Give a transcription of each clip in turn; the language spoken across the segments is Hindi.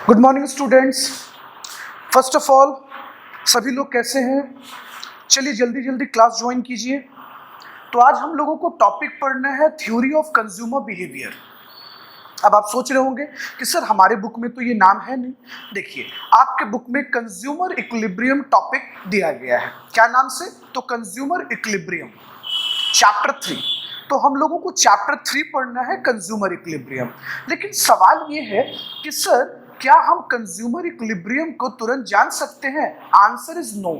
Good morning students. First of all सभी लोग कैसे हैं? चलिए जल्दी जल्दी क्लास ज्वाइन कीजिए। तो आज हम लोगों को टॉपिक पढ़ना है थ्योरी ऑफ कंज्यूमर बिहेवियर। अब आप सोच रहे होंगे कि सर हमारे बुक में तो ये नाम है नहीं। देखिए आपके बुक में कंज्यूमर इक्विलिब्रियम टॉपिक दिया गया है। क्या नाम से? तो कंज्यूमर इक्विलिब्रियम चैप्टर 3। तो हम लोगों को चैप्टर 3 पढ़ना है कंज्यूमर इक्विलिब्रियम। लेकिन सवाल ये है कि सर क्या हम कंज्यूमर इक्विलिब्रियम को तुरंत जान सकते हैं? Answer is no.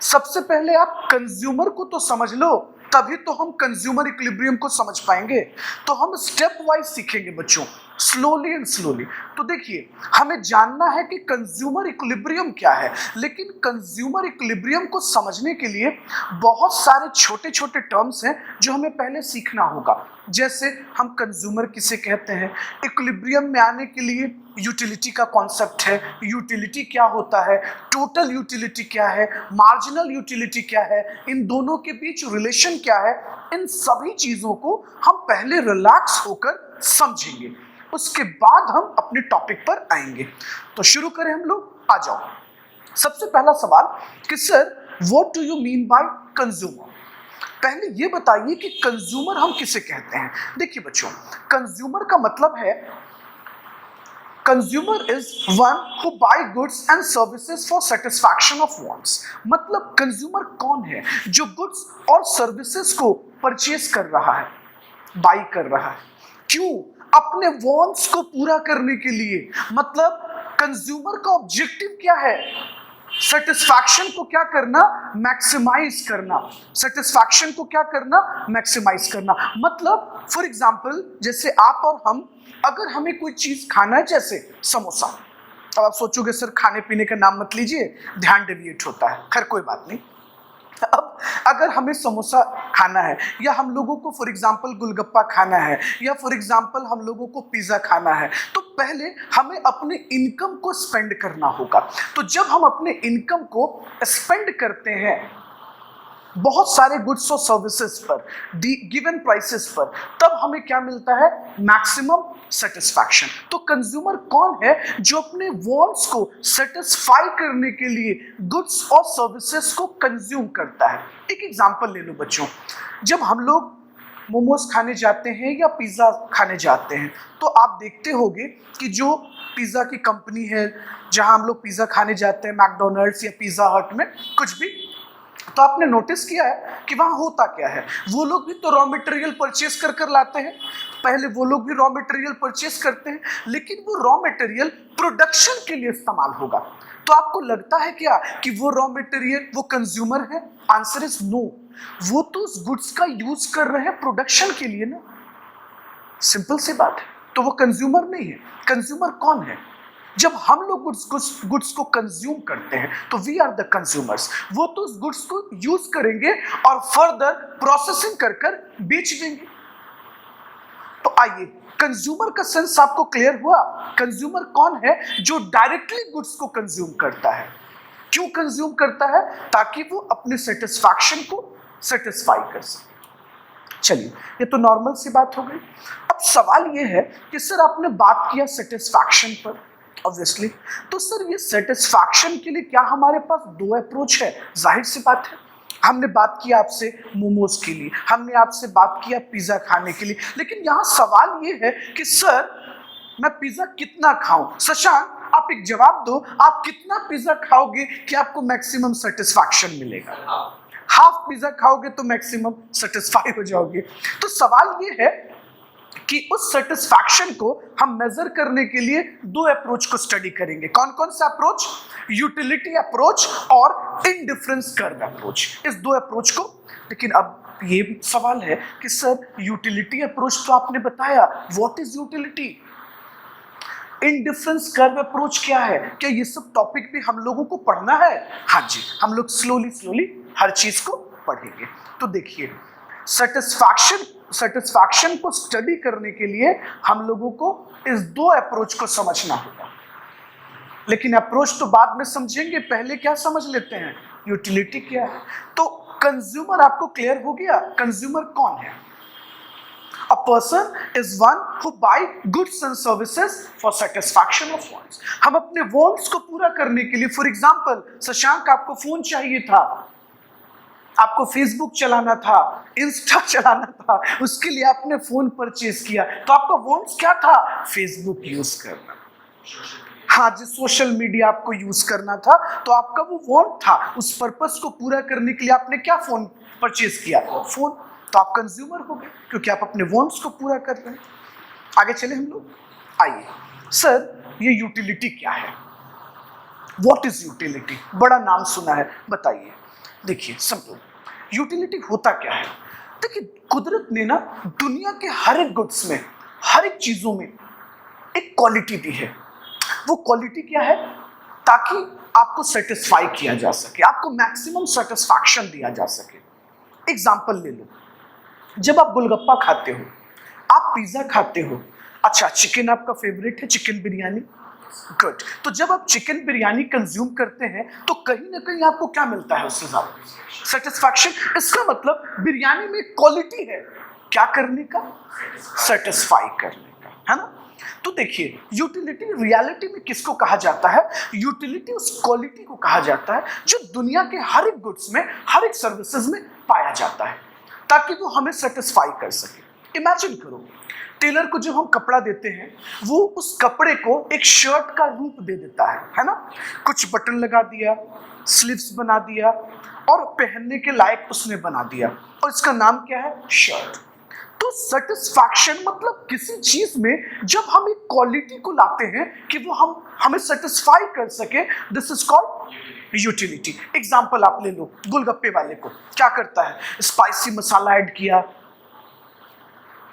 सबसे पहले आप कंज्यूमर को तो समझ लो, तभी तो हम कंज्यूमर इक्विलिब्रियम को समझ पाएंगे। तो हम स्टेप वाइज सीखेंगे बच्चों, स्लोली एंड स्लोली। तो देखिए हमें जानना है कि कंज्यूमर इक्विलिब्रियम क्या है, लेकिन कंज्यूमर इक्विलिब्रियम को समझने के लिए बहुत सारे छोटे छोटे टर्म्स हैं जो हमें पहले सीखना होगा। जैसे हम कंज्यूमर किसे कहते हैं, इक्विलिब्रियम में आने के लिए यूटिलिटी का कॉन्सेप्ट है, यूटिलिटी क्या होता है, टोटल यूटिलिटी क्या है, मार्जिनल यूटिलिटी क्या है, इन दोनों के बीच रिलेशन क्या है। इन सभी चीजों को हम पहले रिलैक्स होकर समझेंगे, उसके बाद हम अपने टॉपिक पर आएंगे। तो शुरू करें हम लोग, आ जाओ। सबसे पहला सवाल कि sir what do you mean by consumer? पहले ये बताइए कि कंज्यूमर हम किसे कहते हैं। देखिए बच्चों, कंज्यूमर का मतलब है consumer is one who buy goods and services for satisfaction of wants. मतलब कंज्यूमर कौन है? जो गुड्स और सर्विसेज को परचेज कर रहा है, बाई कर रहा है। क्यों? अपने वांट्स को पूरा करने के लिए। मतलब कंज्यूमर का ऑब्जेक्टिव क्या है? सेटिस्फैक्शन को क्या करना? मैक्सिमाइज करना। सेटिस्फैक्शन को क्या करना? मैक्सिमाइज करना। मतलब फॉर एग्जांपल जैसे आप और हम, अगर हमें कोई चीज खाना है, जैसे समोसा। अब आप सोचोगे सर खाने पीने का नाम मत लीजिए, ध्यान डेविएट होता है। खैर कोई बात नहीं। अब अगर हमें समोसा खाना है, या हम लोगों को फॉर एग्जांपल गोलगप्पा खाना है, या फॉर एग्जांपल हम लोगों को पिज्जा खाना है, तो पहले हमें अपने इनकम को स्पेंड करना होगा। तो जब हम अपने इनकम को स्पेंड करते हैं बहुत सारे गुड्स और सर्विसेज पर, गिवन प्राइसेस पर, तब हमें क्या मिलता है? Maximum satisfaction. तो कंज्यूमर कौन है? जो अपने वांट्स को सेटिस्फाई करने के लिए गुड्स और सर्विसेज को कंज्यूम करता है। एक एग्जांपल ले लो बच्चों, जब हम लोग मोमोज खाने जाते हैं या पिज्ज़ा खाने जाते हैं, तो आप देखते होंगे कि जो पिज़्ज़ा की कंपनी है जहां हम लोग पिज़्ज़ा खाने जाते हैं, मैकडोनल्ड्स या पिज़्ज़ा हट में, कुछ भी, तो आपने नोटिस किया है कि वहां होता क्या है? वो लोग भी तो रॉ मटेरियल परचेस कर लाते हैं। पहले वो लोग भी रॉ मटेरियल परचेस करते हैं, लेकिन वो रॉ मटेरियल प्रोडक्शन के लिए इस्तेमाल होगा। तो आपको लगता है क्या कि वो रॉ मटेरियल वो कंज्यूमर है? Answer is no. वो तो उस गुड्स का यूज कर रहे हैं प्रोडक्शन के लिए ना। सिंपल सी बात है। तो वो कंज्यूमर नहीं है। कंज्यूमर कौन है? जब हम लोग गुड्स को कंज्यूम करते हैं तो वी आर द कंज्यूमर्स। वो तो उस गुड्स को यूज करेंगे और फर्दर प्रोसेसिंग कर बेच देंगे। तो आइए, कंज्यूमर का सेंस आपको क्लियर हुआ। कंज्यूमर कौन है? जो डायरेक्टली गुड्स को कंज्यूम करता है। क्यों कंज्यूम करता है? ताकि वो अपने सेटिस्फैक्शन को सेटिस्फाई कर सके। चलिए, ये तो नॉर्मल सी बात हो गई। अब सवाल ये है कि सर आपने बात किया सेटिस्फैक्शन पर, ऑब्वियसली, तो सर ये सेटिस्फैक्शन के लिए क्या हमारे पास दो अप्रोच है? जाहिर सी बात है। हमने बात किया आपसे मोमोज के लिए, हमने आपसे बात किया पिज्जा खाने के लिए, लेकिन यहाँ सवाल ये है कि सर मैं पिज्जा कितना खाऊं? शशांक आप एक जवाब दो, आप कितना पिज्जा खाओगे कि आपको मैक्सिमम सेटिस्फैक्शन मिलेगा? हाफ पिज्जा खाओगे तो मैक्सिमम सेटिस्फाई हो जाओगे। तो सवाल ये है कि उस सेटिस्फैक्शन को हम मेजर करने के लिए दो अप्रोच को स्टडी करेंगे। कौन कौन सा अप्रोच? यूटिलिटी अप्रोच और इंडिफरेंस कर्व अप्रोच। इस दो अप्रोच को, लेकिन अब ये सवाल है कि सर यूटिलिटी अप्रोच तो आपने बताया, what is utility? Indifference curve approach क्या है? क्या ये सब टॉपिक भी हम लोगों को पढ़ना है? हाँ जी, हम लोग स्लोली हर चीज को पढ़ेंगे। तो देखिए, सेटिस्फैक्शन को स्टडी करने के लिए हम लोगों को इस दो अप्रोच को समझना होगा। लेकिन अप्रोच तो बाद में समझेंगे, पहले क्या समझ लेते हैं? यूटिलिटी क्या है। तो कंज्यूमर आपको क्लियर हो गया, कंज्यूमर कौन है? A person is one who buy goods and services for satisfaction of wants. हम अपने wants को पूरा करने के लिए, फॉर एग्जाम्पल शशांक आपको फोन चाहिए था, आपको फेसबुक चलाना था, इंस्टा चलाना था, उसके लिए आपने फोन परचेज किया, तो आपका वॉन्ट्स क्या था? फेसबुक यूज करना। हाँ जी, सोशल मीडिया आपको यूज करना था, तो आपका वो वॉन्ट था। उस पर्पस को पूरा करने के लिए आपने क्या फोन परचेज किया? फोन। तो आप कंज्यूमर हो गए, क्योंकि आप अपने वॉन्ट्स को पूरा कर रहे हैं। आगे चले हम लोग। आइए सर, ये यूटिलिटी क्या है? What is utility? बड़ा नाम सुना है, बताइए। देखिए सिंपल, यूटिलिटी होता क्या है? देखिए, कुदरत ने ना दुनिया के हर एक गुड्स में, हर एक चीजों में एक क्वालिटी दी है। वो क्वालिटी क्या है? ताकि आपको सेटिस्फाई किया जा सके, आपको मैक्सिमम सेटिस्फैक्शन दिया जा सके। एग्जांपल ले लो, जब आप गोलगप्पा खाते हो, आप पिज्जा खाते हो, अच्छा चिकन आपका फेवरेट है, चिकन बिरयानी, गुड। तो जब आप चिकन बिरयानी कंज्यूम करते हैं तो कहीं ना कहीं आपको क्या मिलता है? उससे ज्यादा सेटिस्फैक्शन। इसका मतलब बिरयानी में क्वालिटी है क्या करने का? सेटिस्फाई करने का, है ना? तो देखिए, यूटिलिटी रियलिटी में किसको कहा जाता है? यूटिलिटी उस क्वालिटी को कहा जाता है जो दुनिया के हर एक गुड्स में, हर एक सर्विसेज में पाया जाता है, ताकि वो हमें सेटिस्फाई कर सके। इमेजिन करो, टेलर को जब हम कपड़ा देते हैं, वो उस कपड़े को एक शर्ट का रूप दे देता है ना? कुछ बटन लगा दिया, स्लीव्स बना दिया और पहनने के लायक उसने बना दिया, और इसका नाम क्या है? शर्ट। तो सेटिस्फैक्शन मतलब किसी चीज में जब हम एक क्वालिटी को लाते हैं कि वो हमें सेटिस्फाई कर सके, this is called utility. Example आप ले लो, गोलगप्पे वाले को क्या करता है? स्पाइसी मसाला ऐड किया,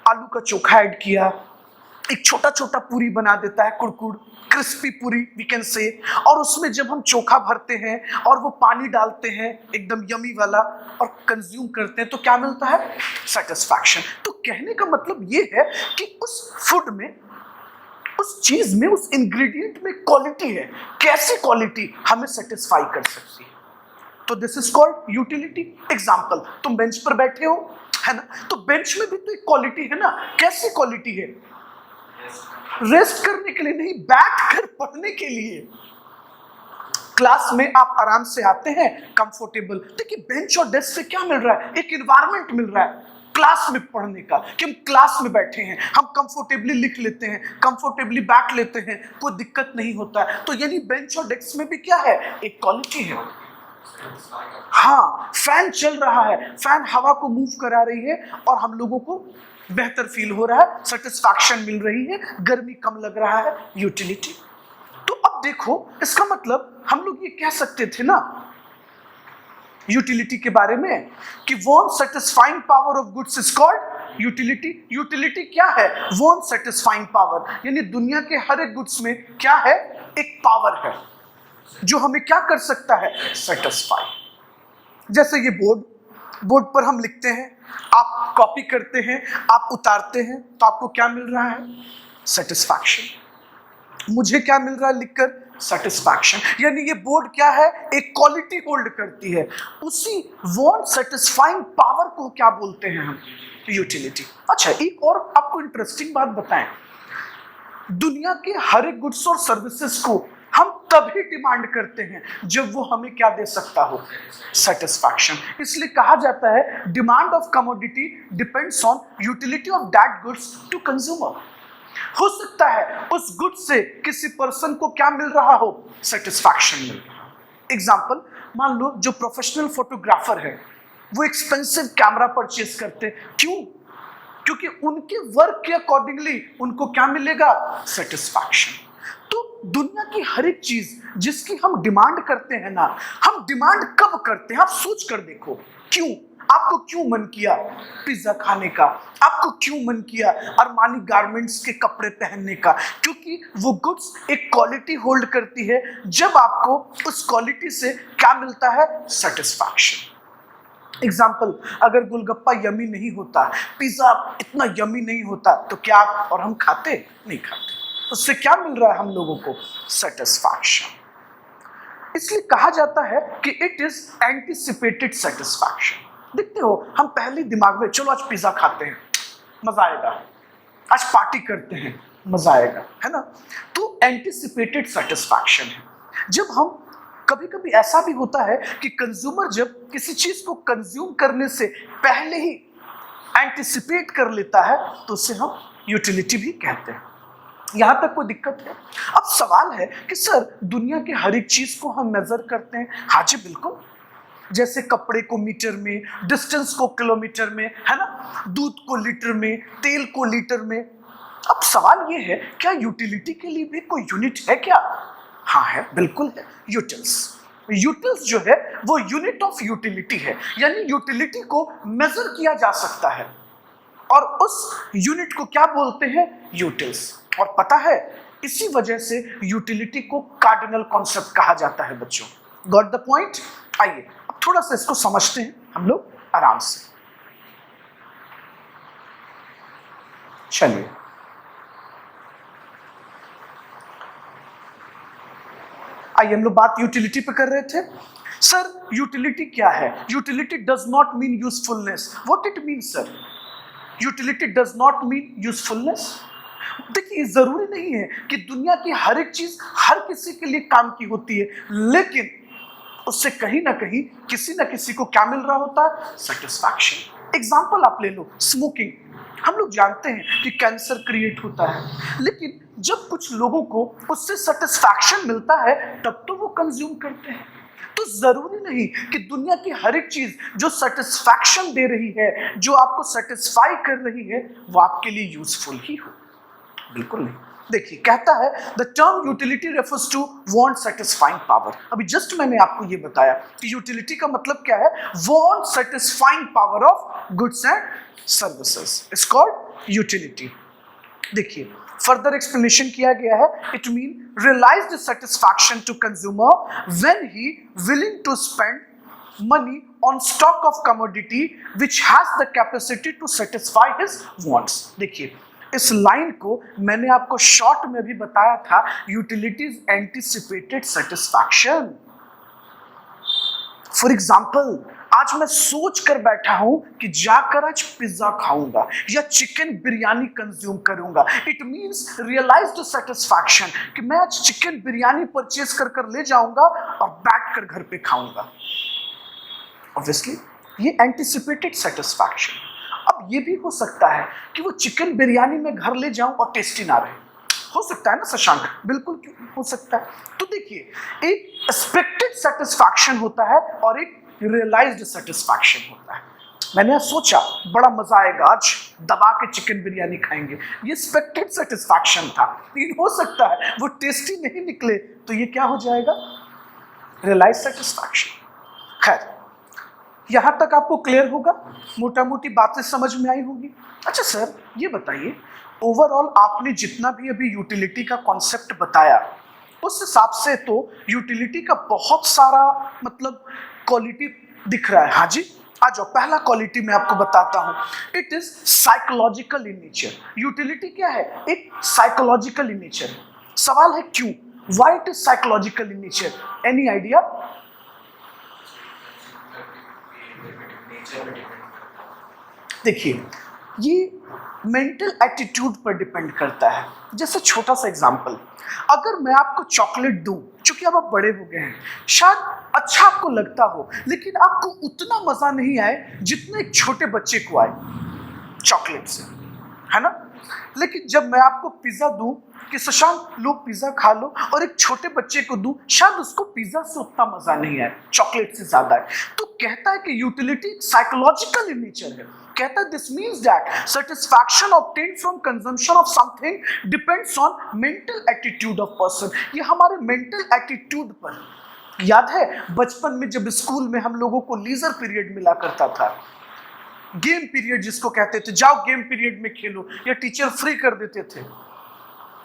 आलू का चोखा ऐड किया, एक छोटा छोटा पूरी बना देता है, कुड़कुड़ क्रिस्पी पूरी वी कैन से, और उसमें जब हम चोखा भरते हैं और वो पानी डालते हैं एकदम यमी वाला और कंज्यूम करते हैं, तो क्या मिलता है? सेटिस्फैक्शन। तो कहने का मतलब ये है कि उस फूड में, उस चीज में, उस इंग्रेडिएंट में क्वालिटी है। कैसी क्वालिटी? हमें सेटिस्फाई कर सकती है। तो this is called utility. Example, तुम बेंच पर बैठे हो, है ना? तो बेंच में भी तो एक क्वालिटी है ना? कैसी क्वालिटी है? रेस्ट करने के लिए नहीं, बैठ कर पढ़ने के लिए। क्लास में आप आराम से आते हैं, कंफर्टेबल। देखिए, बेंच और डेस्क से क्या मिल रहा है? एक एनवायरनमेंट मिल रहा है क्लास में पढ़ने का, कि हम क्लास में बैठे हैं, हम कंफर्टेबली लिख लेते हैं, कंफर्टेबली बैठ लेते हैं, कोई दिक्कत नहीं होता है। तो यानी बेंच और डेस्क में भी क्या है? एक क्वालिटी है। हाँ, फैन चल रहा है, फैन हवा को मूव करा रही है और हम लोगों को बेहतर फील हो रहा है, सेटिस्फैक्शन मिल रही है, गर्मी कम लग रहा है, यूटिलिटी। तो अब देखो, इसका मतलब हम लोग ये कह सकते थे ना यूटिलिटी के बारे में कि want satisfying power of goods is called utility. Utility क्या है? वॉन्ट सेटिस्फाइंग पावर, यानी दुनिया के हर एक गुड्स में क्या है? एक पावर है जो हमें क्या कर सकता है? सेटिस्फाई। जैसे ये बोर्ड पर हम लिखते हैं, आप कॉपी करते हैं, आप उतारते हैं, तो आपको क्या मिल रहा है? सेटिस्फैक्शन। मुझे क्या मिल रहा है लिखकर? सेटिस्फैक्शन। यानी ये बोर्ड क्या है? एक क्वालिटी होल्ड करती है। उसी वॉन्ट सेटिस्फाइंग पावर को क्या बोलते हैं हम? यूटिलिटी। अच्छा, एक और आपको इंटरेस्टिंग बात बताएं, दुनिया के हर एक गुड्स और सर्विसेज को हम तभी डिमांड करते हैं जब वो हमें क्या दे सकता हो? सेटिस्फैक्शन। इसलिए कहा जाता है demand of commodity depends on utility of that goods to consumer. हो सकता है उस गुड्स से किसी पर्सन को क्या मिल रहा हो? सेटिस्फैक्शन मिल रहा हो। एग्जाम्पल, मान लो जो प्रोफेशनल फोटोग्राफर है वो एक्सपेंसिव कैमरा परचेज करते हैं, क्यों? क्योंकि उनके वर्क के अकॉर्डिंगली उनको क्या मिलेगा? सेटिस्फैक्शन। तो दुनिया की हर एक चीज जिसकी हम डिमांड करते हैं ना, हम डिमांड कब करते हैं? आप सोच कर देखो, क्यों? आपको क्यों मन किया पिज्जा खाने का? आपको क्यों मन किया अरमानी गारमेंट्स के कपड़े पहनने का? क्योंकि वो गुड्स एक क्वालिटी होल्ड करती है, जब आपको उस क्वालिटी से क्या मिलता है? सेटिस्फैक्शन। एग्जाम्पल, अगर गोलगप्पा यमी नहीं होता, पिज्जा इतना यमी नहीं होता, तो क्या आप और हम खाते? नहीं खाते। उससे क्या मिल रहा है हम लोगों को? सेटिस्फैक्शन। इसलिए कहा जाता है कि इट इज एंटीसिपेटेड सेटिस्फैक्शन। देखते हो, हम पहले दिमाग में चलो आज पिज्जा खाते हैं, मजा आएगा, आज पार्टी करते हैं, मजा आएगा, है ना। तो एंटिसिपेटेड सेटिस्फैक्शन है। जब हम कभी कभी ऐसा भी होता है कि कंज्यूमर जब किसी चीज को कंज्यूम करने से पहले ही एंटिसिपेट कर लेता है तो उसे हम यूटिलिटी भी कहते हैं। यहां तक कोई दिक्कत है? अब सवाल है कि सर दुनिया के हर एक चीज को हम मेजर करते हैं। हाँ जी बिल्कुल, जैसे कपड़े को मीटर में, डिस्टेंस को किलोमीटर में, है ना, दूध को लीटर में, तेल को लीटर में। अब सवाल ये है, क्या यूटिलिटी के लिए भी कोई यूनिट है क्या? हाँ है, बिल्कुल है, यूटिल्स। यूटिल्स जो है वो यूनिट ऑफ यूटिलिटी है, यानी यूटिलिटी को मेजर किया जा सकता है और उस यूनिट को क्या बोलते हैं? यूटिल्स। और पता है, इसी वजह से यूटिलिटी को कार्डिनल कॉन्सेप्ट कहा जाता है बच्चों। Got the point? आइए अब थोड़ा सा इसको समझते हैं हम लोग आराम से। चलिए, आइए हम लोग बात यूटिलिटी पे कर रहे थे। सर यूटिलिटी क्या है? Utility does not mean usefulness. What it mean sir? Utility does not mean usefulness. देखिए, जरूरी नहीं है कि दुनिया की हर एक चीज हर किसी के लिए काम की होती है, लेकिन उससे कहीं ना कहीं किसी ना किसी को क्या मिल रहा होता है? सेटिस्फैक्शन। एग्जाम्पल आप ले लो, स्मोकिंग। हम लोग जानते हैं कि कैंसर क्रिएट होता है, लेकिन जब कुछ लोगों को उससे सेटिस्फैक्शन मिलता है तब तो वो कंज्यूम करते हैं। तो जरूरी नहीं कि दुनिया की हर एक चीज जो सेटिस्फैक्शन दे रही है, जो आपको सेटिस्फाई कर रही है, वो आपके लिए यूजफुल ही हो। बिल्कुल नहीं। देखिए, कहता है the term utility refers to want satisfying power. अभी जस्ट मैंने आपको ये बताया कि यूटिलिटी का मतलब क्या है? Want satisfying power of goods and services is called utility. देखिए, फर्दर एक्सप्लेनेशन किया गया है, it mean realized satisfaction to consumer when he willing to spend money on stock of commodity which has the capacity to satisfy his wants। देखिए, इस लाइन को मैंने आपको शॉर्ट में भी बताया था, utilities anticipated satisfaction. For example, आज मैं सोच कर बैठा हूं कि जाकर आज पिज्जा खाऊंगा या चिकन बिरयानी कंज्यूम करूंगा। इट मींस रियलाइज्ड सेटिस्फैक्शन कि मैं आज चिकन बिरयानी परचेज कर ले जाऊंगा और बैठकर घर पे खाऊंगा। ऑब्वियसली ये एंटिसिपेटेड सेटिस्फैक्शन। अब ये भी हो सकता है कि वो चिकन बिरयानी में घर ले जाऊं और टेस्टी ना रहे। हो सकता है ना शशांक? बिल्कुल हो सकता है। तो देखिए, एक एक्सपेक्टेड सेटिस्फैक्शन होता है और एक रियलाइज्ड सेटिस्फैक्शन होता है। मैंने सोचा बड़ा मजा आएगा, आज दबा के चिकन बिरयानी खाएंगे, ये एक्सपेक्टेड सेटिस्फैक्शन था, लेकिन हो सकता है वो टेस्टी नहीं निकले, तो ये क्या हो जाएगा? Realize satisfaction. खैर, यहां तक आपको क्लियर होगा, मोटा मोटी बातें समझ में आई होगी। अच्छा सर, ये बताइए, ओवरऑल आपने जितना भी अभी यूटिलिटी का कॉन्सेप्ट बताया, उस हिसाब से तो यूटिलिटी का बहुत सारा मतलब क्वालिटी दिख रहा है। हाँ जी, आ जाओ, पहला क्वालिटी मैं आपको बताता हूं, it is psychological in nature. Utility क्या है? एक साइकोलॉजिकल इन नेचर। सवाल है क्यों? Why it is psychological in nature? Any idea? देखिए, ये मेंटल एटीट्यूड पर डिपेंड करता है। जैसे छोटा सा एग्जांपल, अगर मैं आपको चॉकलेट दूं, चूंकि अब आप बड़े हो गए हैं, शायद अच्छा आपको लगता हो, लेकिन आपको उतना मजा नहीं आए जितना एक छोटे बच्चे को आए चॉकलेट से, है ना। लेकिन जब मैं आपको पिज्जा दूं कि शशांक लो पिज्जा खा लो, और एक छोटे बच्चे को दूं, शायद उसको पिज्जा से उतना मजा नहीं आए, चॉकलेट से ज्यादा है। तो कहता है कि यूटिलिटी साइकोलॉजिकल इन नेचर है। कहता है this means that satisfaction obtained from consumption of something depends on mental attitude of person. ये हमारे मेंटल एटीट्यूड पर। याद है बचपन में जब स्कूल में हम लोगों को लीजर पीरियड मिला करता था, गेम पीरियड जिसको कहते थे, जाओ गेम पीरियड में खेलो, या टीचर फ्री कर देते थे,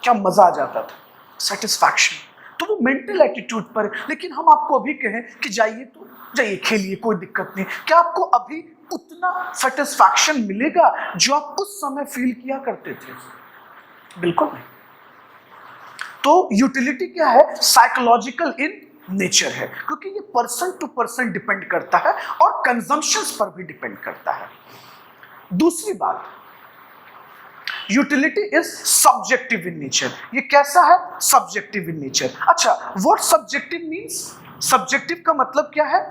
क्या मजा आ जाता था, सेटिस्फैक्शन। तो वो मेंटल एटीट्यूड पर। लेकिन हम आपको अभी कहें कि जाइए तो जाइए खेलिए, कोई दिक्कत नहीं, क्या आपको अभी उतना सेटिस्फैक्शन मिलेगा जो आप उस समय फील किया करते थे? बिल्कुल नहीं। तो यूटिलिटी क्या है? साइकोलॉजिकल इन नेचर है, क्योंकि ये पर्सन टू पर्सन डिपेंड करता है और कंजम्पशंस पर भी डिपेंड करता है। दूसरी बात, utility is subjective in nature. ये कैसा है? Subjective in nature. अच्छा, व्हाट सब्जेक्टिव मीन्स? सब्जेक्टिव का मतलब क्या है?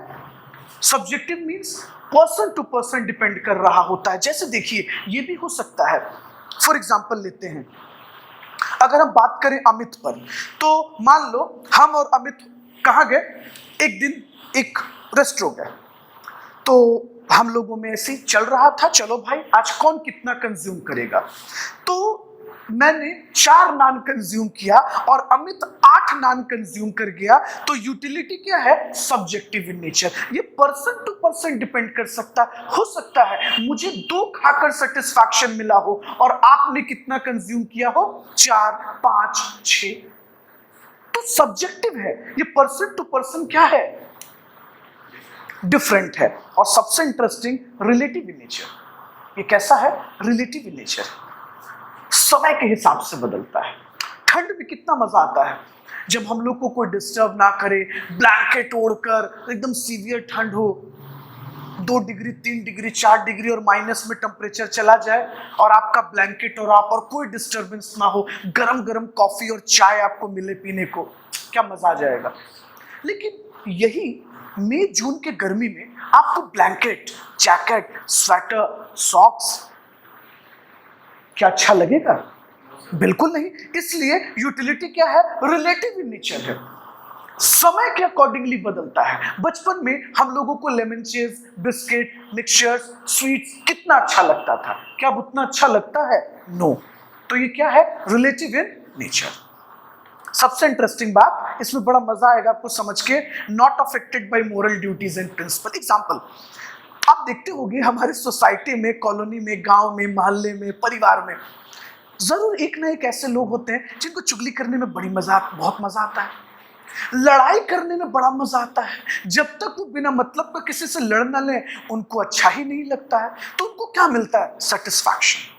Subjective means person to person depend कर रहा होता है। जैसे देखिए, ये भी हो सकता है, फॉर एग्जाम्पल लेते हैं, अगर हम बात करें अमित पर, तो मान लो हम और अमित कहाँ गए? एक दिन एक रेस्टोरेंट गए, तो हम लोगों में ऐसे चल रहा था, चलो भाई आज कौन कितना कंज्यूम करेगा। तो मैंने 4 नान कंज्यूम किया और अमित 8 नान कंज्यूम कर गया। तो यूटिलिटी क्या है? Subjective in nature. ये पर्सन टू पर्सन डिपेंड कर सकता हो सकता है मुझे 2 खाकर सेटिस्फैक्शन मिला हो और आपने कितना कंज्यूम किया हो? 4, 5, 6। तो सब्जेक्टिव है ये, पर्सन टू पर्सन क्या है? डिफरेंट है। और सबसे इंटरेस्टिंग, रिलेटिव इन नेचर। ये कैसा है? Relative in nature. समय के हिसाब से बदलता है। ठंड में कितना मजा आता है जब हम लोग को कोई डिस्टर्ब ना करे, ब्लैंकेट ओढ़कर, एकदम सीवियर ठंड हो, 2 डिग्री 3 डिग्री 4 डिग्री और माइनस में टेम्परेचर चला जाए और आपका ब्लैंकेट और आप और कोई डिस्टर्बेंस ना हो, गरम गरम कॉफी और चाय आपको मिले पीने को, क्या मजा आ जाएगा। लेकिन यही मई जून के गर्मी में आपको ब्लैंकेट, जैकेट, स्वेटर, सॉक्स, क्या अच्छा लगेगा? बिल्कुल नहीं। इसलिए यूटिलिटी क्या है? रिलेटिव इन नेचर है, समय के अकॉर्डिंगली बदलता है। बचपन में हम लोगों को lemon chase, biscuit, mixtures, sweets कितना अच्छा लगता था, क्या अब उतना अच्छा लगता है? नो। तो ये क्या है? Relative in nature. सबसे इंटरेस्टिंग बात, इसमें बड़ा मजा आएगा आपको समझ के, not affected by moral duties and principle. Example, आप देखते होंगे हमारी सोसाइटी में, कॉलोनी में, गांव में, मोहल्ले में, परिवार में जरूर एक ना एक ऐसे लोग होते हैं जिनको चुगली करने में बहुत मजा आता है, लड़ाई करने में बड़ा मजा आता है। जब तक वो बिना मतलब का किसी से लड़ ना ले, उनको अच्छा ही नहीं लगता है। तो उनको क्या मिलता है? Satisfaction.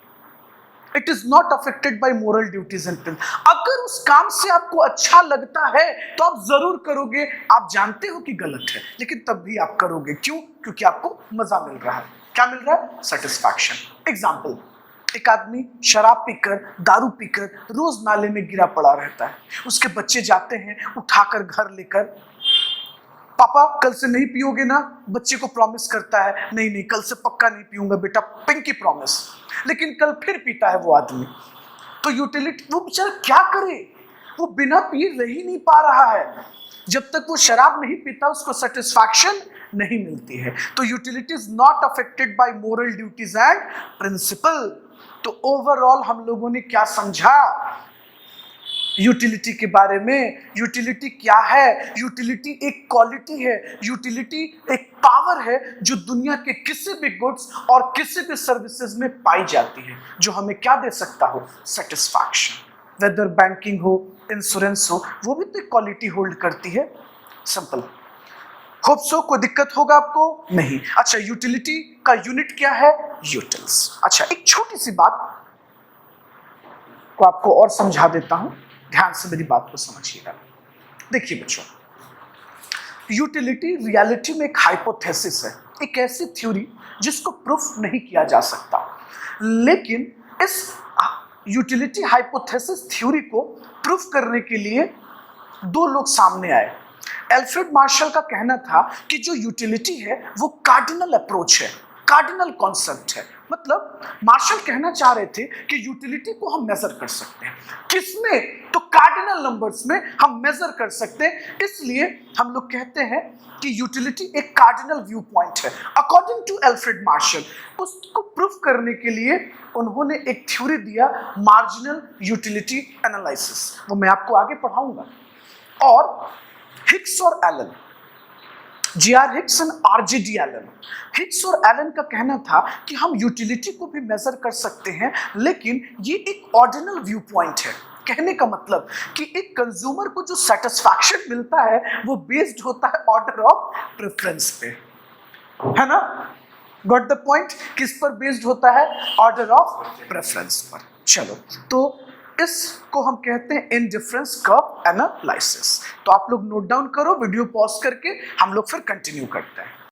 It is not affected by moral duties and principle. अगर उस काम से आपको अच्छा लगता है तो आप जरूर करोगे, आप जानते हो कि गलत है लेकिन तब भी आप करोगे। क्यों? क्योंकि आपको मजा मिल रहा है। क्या मिल रहा है? सेटिस्फैक्शन। एग्जाम्पल, एक आदमी शराब पीकर, दारू पीकर रोज नाले में गिरा पड़ा रहता है। उसके बच्चे जाते हैं उठाकर घर लेकर, पापा कल से नहीं पियोगे ना? बच्चे को प्रॉमिस करता है, नहीं नहीं कल से पक्का नहीं पीऊंगा बेटा, पिंकी प्रॉमिस। लेकिन कल फिर पीता है वो आदमी। तो यूटिलिटी, वो बेचारा क्या करे? वो बिना पिए रह ही नहीं पा रहा है। जब तक वो शराब नहीं पीता उसको सेटिस्फैक्शन नहीं मिलती है। तो utility is not affected by moral duties and principle. तो ओवरऑल हम लोगों ने क्या समझा यूटिलिटी के बारे में? यूटिलिटी क्या है? यूटिलिटी एक क्वालिटी है, यूटिलिटी एक पावर है जो दुनिया के किसी भी गुड्स और किसी भी सर्विसेज में पाई जाती है, जो हमें क्या दे सकता हो? सेटिस्फैक्शन। वेदर बैंकिंग हो, इंश्योरेंस हो, वो भी तो एक क्वालिटी होल्ड करती है। सिंपल। होप सो कोई दिक्कत होगा आपको? नहीं। अच्छा, यूटिलिटी का यूनिट क्या है? यूटिल्स। अच्छा, एक छोटी सी बात को आपको और समझा देता हूं, ध्यान से मेरी बात को समझिएगा। देखिए बच्चों, यूटिलिटी रियलिटी में एक हाइपोथेसिस है, एक ऐसी थ्योरी जिसको प्रूफ नहीं किया जा सकता। लेकिन इस यूटिलिटी हाइपोथेसिस थ्योरी को प्रूफ करने के लिए 2 लोग सामने आए। एल्फ्रेड मार्शल का कहना था कि जो यूटिलिटी है वो कार्डिनल अप्रोच है, कार्डिनल कॉन्सेप्ट है। मतलब मार्शल कहना चाह रहे थे कि यूटिलिटी को हम मेजर कर सकते हैं। किसमें? तो कार्डिनल नंबर्स में हम मेजर कर सकते हैं। इसलिए हम लोग कहते हैं कि यूटिलिटी एक कार्डिनल व्यू पॉइंट है अकॉर्डिंग टू एल्फ्रेड मार्शल। उसको प्रूफ करने के लिए उन्होंने एक थ्योरी दिया, मार्जिनल यूटिलिटी एनालिसिस। वो मैं आपको आगे पढ़ाऊंगा। और हिक्स और Allen, J.R. Hicks and R.J.D. Allen, Hicks और एलन का कहना था कि हम यूटिलिटी को भी मेजर कर सकते हैं, लेकिन ये एक ऑर्डिनल व्यू पॉइंट है। कहने का मतलब कि एक कंज्यूमर को जो सेटिस्फैक्शन मिलता है वो बेस्ड होता है ऑर्डर ऑफ प्रेफरेंस पे, है ना? Got the point? किस पर बेस्ड होता है? ऑर्डर ऑफ प्रेफरेंस पर। चलो, तो इसको हम कहते हैं इंडिफरेंस कर्व एनालिसिस। तो आप लोग नोट डाउन करो, वीडियो पॉज करके हम लोग फिर कंटिन्यू करते हैं।